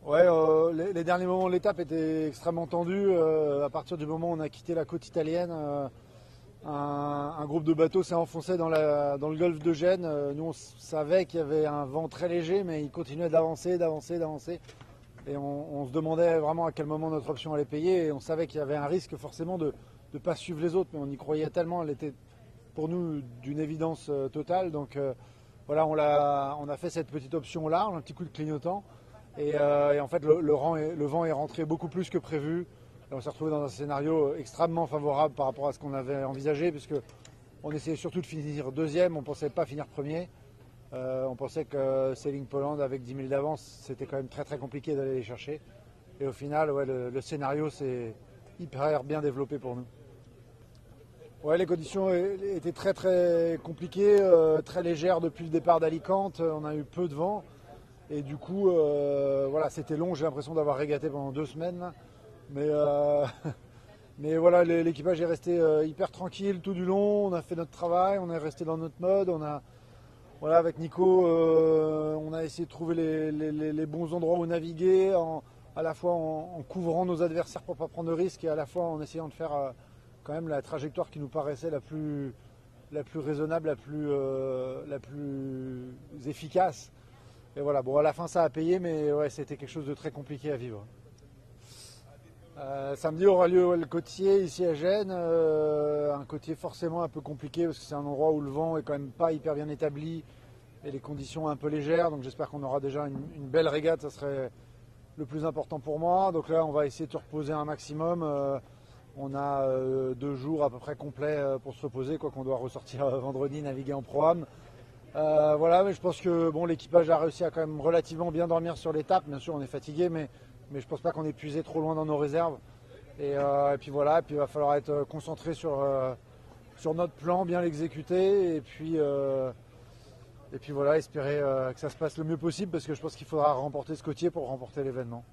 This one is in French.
Ouais, les derniers moments de l'étape étaient extrêmement tendus. À partir du moment où on a quitté la côte italienne, un groupe de bateaux s'est enfoncé dans le golfe de Gênes. Nous, on savait qu'il y avait un vent très léger, mais il continuait d'avancer, d'avancer, d'avancer. Et on se demandait vraiment à quel moment notre option allait payer. Et on savait qu'il y avait un risque forcément de ne pas suivre les autres, mais on y croyait tellement. Elle était pour nous d'une évidence totale. Donc voilà, on a fait cette petite option large, un petit coup de clignotant. Et en fait, le vent est rentré beaucoup plus que prévu. Et on s'est retrouvé dans un scénario extrêmement favorable par rapport à ce qu'on avait envisagé, puisque on essayait surtout de finir deuxième, on ne pensait pas finir premier. On pensait que Sailing Poland, avec 10 000 d'avance, c'était quand même très très compliqué d'aller les chercher. Et au final, ouais, le scénario s'est hyper bien développé pour nous. Ouais, les conditions étaient très très compliquées, très légères depuis le départ d'Alicante. On a eu peu de vent. Et du coup, voilà, c'était long. J'ai l'impression d'avoir régaté pendant 2 semaines, là. Mais, mais voilà, l'équipage est resté hyper tranquille tout du long. On a fait notre travail, on est resté dans notre mode. Voilà, avec Nico, on a essayé de trouver les bons endroits où naviguer, à la fois en couvrant nos adversaires pour ne pas prendre de risques et à la fois en essayant de faire quand même la trajectoire qui nous paraissait la plus raisonnable, la plus efficace. Et voilà, bon, à la fin ça a payé, mais ouais, c'était quelque chose de très compliqué à vivre. Samedi aura lieu ouais, le côtier ici à Gênes, un côtier forcément un peu compliqué parce que c'est un endroit où le vent est quand même pas hyper bien établi et les conditions un peu légères, donc j'espère qu'on aura déjà une belle régate, ça serait le plus important pour moi. Donc là on va essayer de se reposer un maximum. On a 2 jours à peu près complets pour se reposer, quoi qu'on doit ressortir vendredi, naviguer en pro-am. Voilà, mais je pense que bon, l'équipage a réussi à quand même relativement bien dormir sur l'étape. Bien sûr, on est fatigué, mais je pense pas qu'on ait puisé trop loin dans nos réserves. Et puis voilà, et puis il va falloir être concentré sur notre plan, bien l'exécuter, et puis voilà, espérer que ça se passe le mieux possible, parce que je pense qu'il faudra remporter ce côtier pour remporter l'événement.